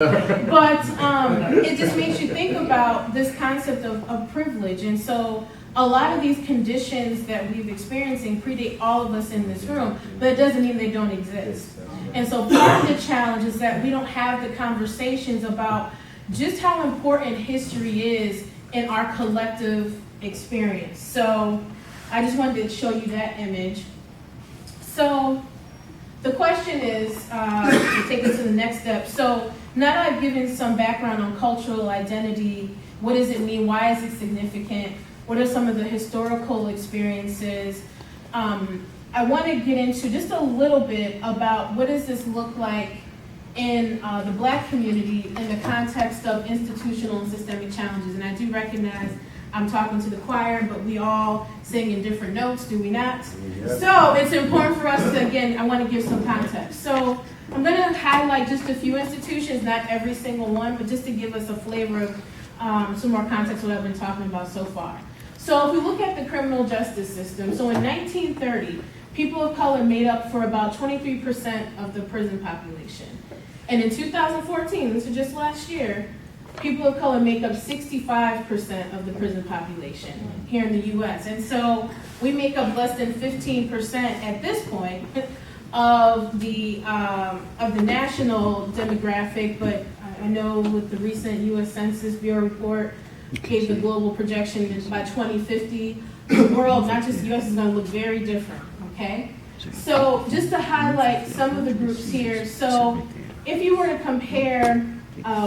But it just makes you think about this concept of privilege. And so a lot of these conditions that we've experiencing predate all of us in this room, but it doesn't mean they don't exist. And so part of the challenge is that we don't have the conversations about just how important history is in our collective experience. So I just wanted to show you that image. So the question is, to take us to the next step. So now that I've given some background on cultural identity, what does it mean? Why is it significant? What are some of the historical experiences? I want to get into just a little bit about what does this look like in the Black community in the context of institutional and systemic challenges. And I do recognize I'm talking to the choir, but we all sing in different notes, do we not? Yes. So it's important for us to, again, I want to give some context. So I'm going to highlight just a few institutions, not every single one, but just to give us a flavor of some more context of what I've been talking about so far. So if we look at the criminal justice system, so in 1930, people of color made up for about 23% of the prison population. And in 2014, this was just last year, people of color make up 65% of the prison population here in the U.S. And so we make up less than 15% at this point of the national demographic, but I know with the recent U.S. Census Bureau report gave the global projection that by 2050, the world, not just the U.S., is going to look very different, okay? So just to highlight some of the groups here, so if you were to compare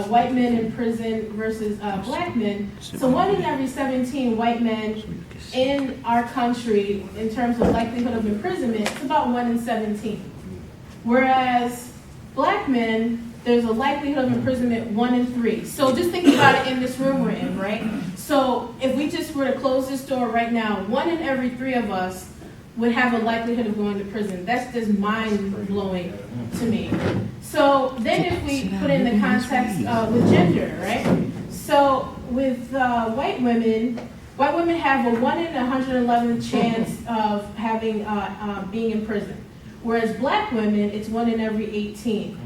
white men in prison versus Black men, so 1 in every 17 white men in our country, in terms of likelihood of imprisonment, it's about 1 in 17. Whereas Black men, there's a likelihood of imprisonment 1 in 3. So just think about it in this room we're in, right? So if we just were to close this door right now, 1 in every 3 of us would have a likelihood of going to prison. That's just mind-blowing to me. So then if we put in the context with gender, right? So with white women have a 1 in 111 chance of having being in prison. Whereas Black women, it's 1 in every 18.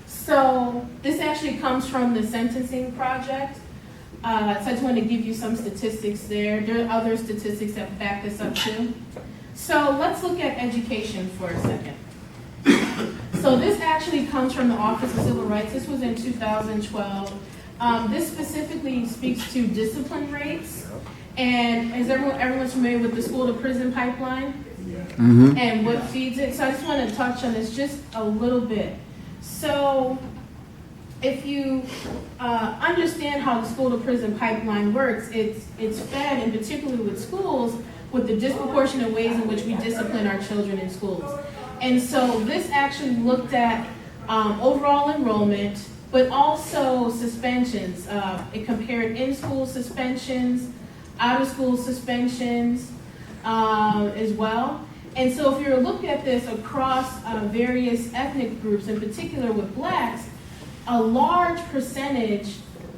So this actually comes from the Sentencing Project. So I just want to give you some statistics there. There are other statistics that back this up too. So let's look at education for a second. So this actually comes from the Office of Civil Rights. This was in 2012. This specifically speaks to discipline rates. And is everyone's familiar with the school to prison pipeline? Mm-hmm. And what feeds it? So I just want to touch on this just a little bit. So if you understand how the school to prison pipeline works, it's fed, and particularly with schools, with the disproportionate ways in which we discipline our children in schools. And so this actually looked at overall enrollment, but also suspensions. It compared in-school suspensions, out-of-school suspensions as well. And so if you look at this across various ethnic groups, in particular with Blacks, a large percentage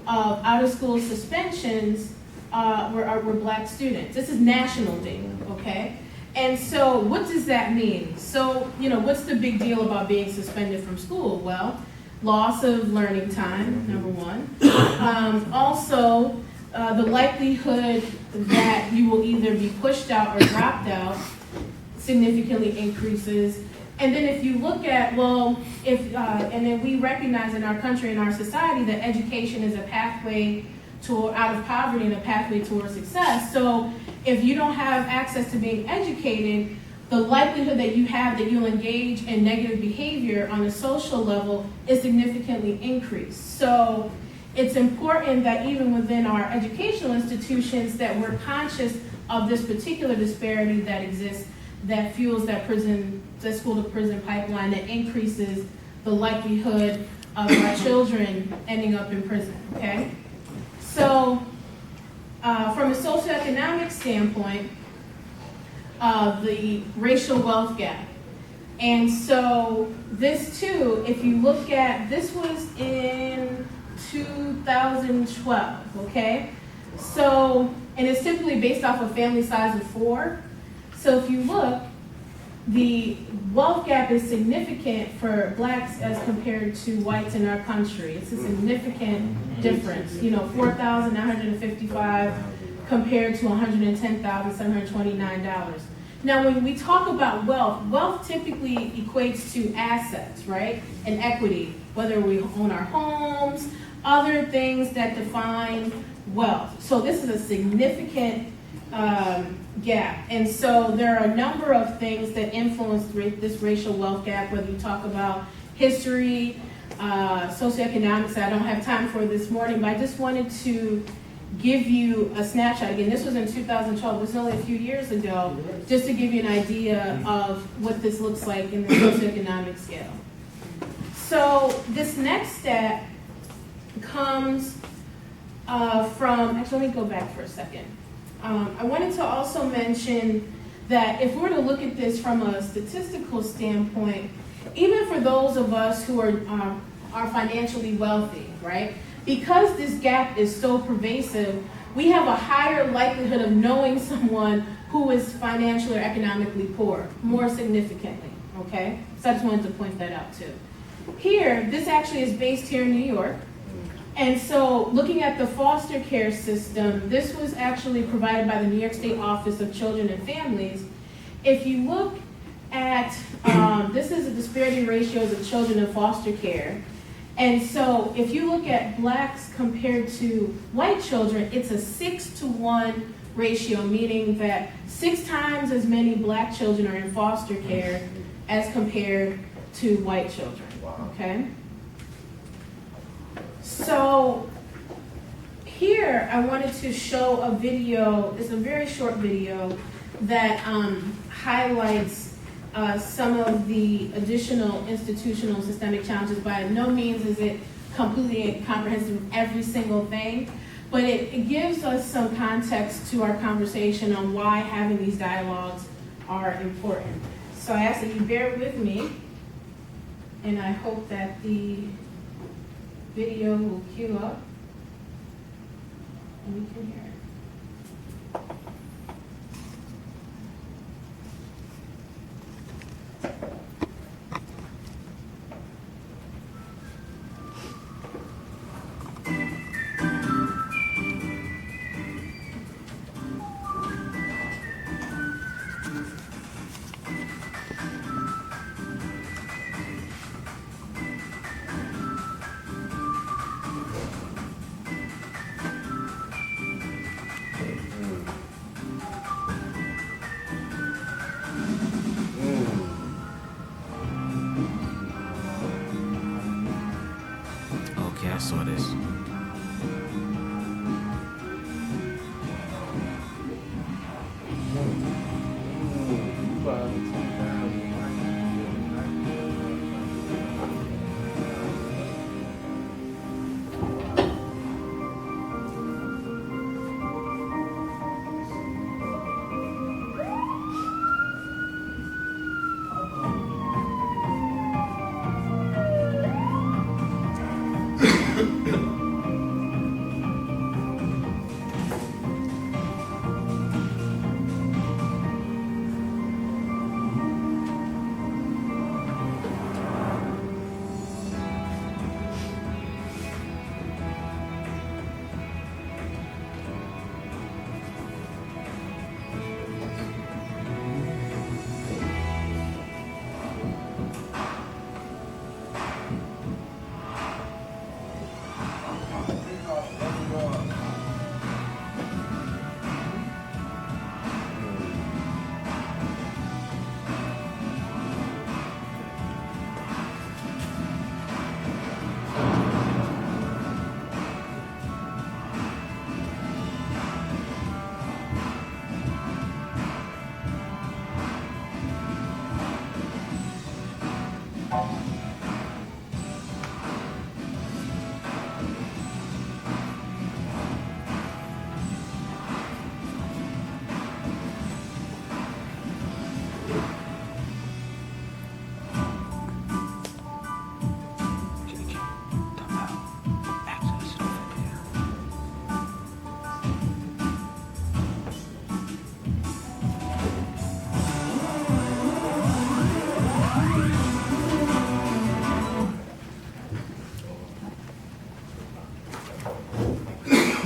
of out-of-school suspensions were Black students. This is national data, okay? And so what does that mean? So, what's the big deal about being suspended from school? Well, loss of learning time, number one. Also, the likelihood that you will either be pushed out or dropped out significantly increases. And then if you look at, and then we recognize in our country and our society that education is a pathway out of poverty and a pathway towards success. So if you don't have access to being educated, the likelihood that you'll engage in negative behavior on a social level is significantly increased. So it's important that even within our educational institutions that we're conscious of this particular disparity that exists, that fuels that school to prison pipeline, that increases the likelihood of our children ending up in prison, okay? So from a socioeconomic standpoint, the racial wealth gap. And so this too, if you look at, this was in 2012, okay? So, and it's typically based off a family size of 4. So if you look, the wealth gap is significant for blacks as compared to whites in our country. It's a significant difference. You know, $4,955 compared to $110,729. Now, when we talk about wealth, wealth typically equates to assets, right? And equity, whether we own our homes, other things that define wealth. So this is a significant gap. And so there are a number of things that influence this racial wealth gap, whether you talk about history, socioeconomics. I don't have time for this morning, but I just wanted to give you a snapshot. Again, this was in 2012. This was only a few years ago, just to give you an idea of what this looks like in the socioeconomic scale. So this next step comes from, actually, let me go back for a second. I wanted to also mention that if we were to look at this from a statistical standpoint, even for those of us who are financially wealthy, right? Because this gap is so pervasive, we have a higher likelihood of knowing someone who is financially or economically poor, more significantly, okay? So I just wanted to point that out too. Here, this actually is based here in New York. And so looking at the foster care system, this was actually provided by the New York State Office of Children and Families. If you look at, this is the disparity ratios of children in foster care. And so if you look at blacks compared to white children, it's a 6-to-1 ratio, meaning that 6 times as many black children are in foster care as compared to white children, okay? So here I wanted to show a video, it's a very short video that highlights some of the additional institutional systemic challenges. By no means is it completely comprehensive of every single thing, but it gives us some context to our conversation on why having these dialogues are important. So I ask that you bear with me, and I hope that the video will queue up and we can hear it. Okay, I saw this.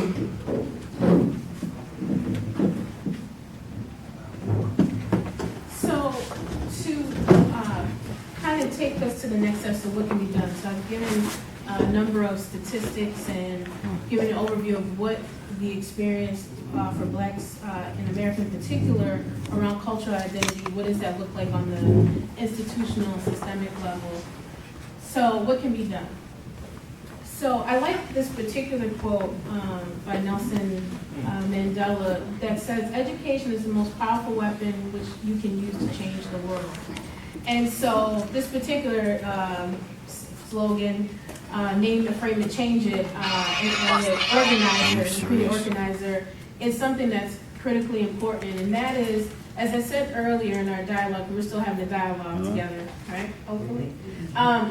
So to kind of take us to the next steps of what can be done. So I've given a number of statistics and given an overview of what the experience for Blacks in America in particular around cultural identity, what does that look like on the institutional and systemic level. So what can be done? So I like this particular quote by Nelson Mandela that says, education is the most powerful weapon which you can use to change the world. And so this particular slogan, name it, frame it, change it, and the organizer is something that's critically important. And that is, as I said earlier in our dialogue, we're still having a dialogue together, right? Hopefully.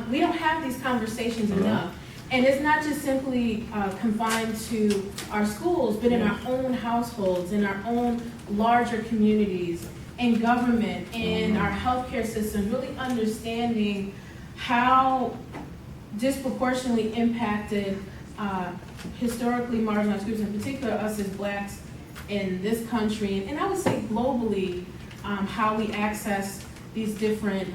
We don't have these conversations enough. And it's not just simply confined to our schools, but in our own households, in our own larger communities, in government, in our healthcare system, really understanding how disproportionately impacted historically marginalized groups, in particular us as Blacks in this country, and I would say globally, how we access these different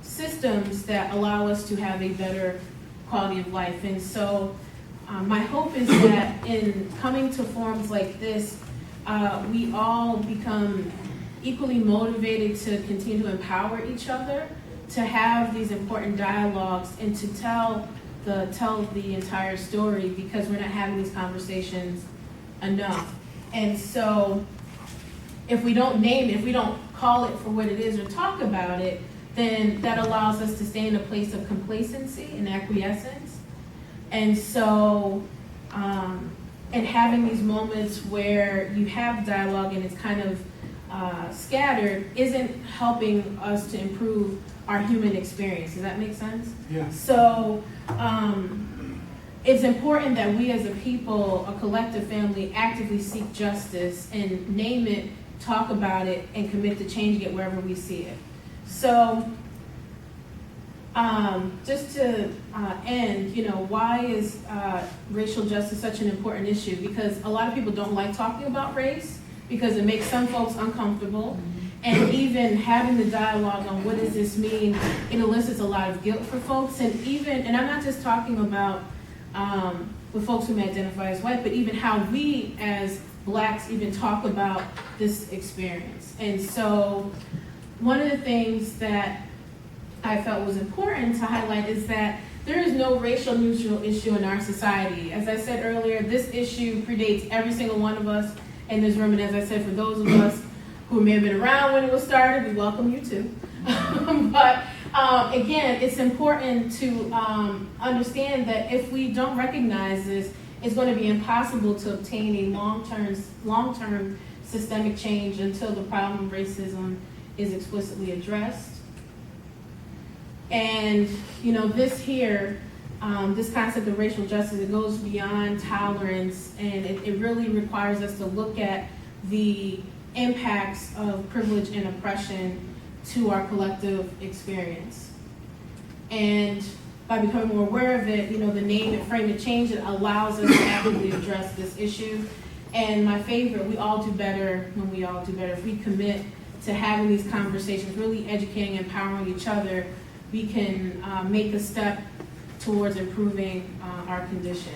systems that allow us to have a better quality of life. And so my hope is that in coming to forums like this, we all become equally motivated to continue to empower each other, to have these important dialogues, and to tell the entire story, because we're not having these conversations enough. And so if we don't name it, if we don't call it for what it is or talk about it, then that allows us to stay in a place of complacency and acquiescence. And so, and having these moments where you have dialogue and it's kind of scattered isn't helping us to improve our human experience. Does that make sense? Yeah. So it's important that we as a people, a collective family, actively seek justice and name it, talk about it, and commit to changing it wherever we see it. So just to end, why is racial justice such an important issue? Because a lot of people don't like talking about race because it makes some folks uncomfortable. And even having the dialogue on what does this mean, it elicits a lot of guilt for folks. And I'm not just talking about with folks who may identify as white, but even how we as Blacks even talk about this experience. And so one of the things that I felt was important to highlight is that there is no racial neutral issue in our society. As I said earlier, this issue predates every single one of us in this room. And as I said, for those of us who may have been around when it was started, we welcome you too. But again, it's important to understand that if we don't recognize this, it's going to be impossible to obtain a long-term systemic change until the problem of racism is explicitly addressed. And this here, this concept of racial justice, it goes beyond tolerance, and it really requires us to look at the impacts of privilege and oppression to our collective experience. And by becoming more aware of it, the name it, frame it, change it allows us to actively address this issue. And my favorite, we all do better when we all do better. If we commit to having these conversations, really educating, empowering each other, we can make a step towards improving our condition.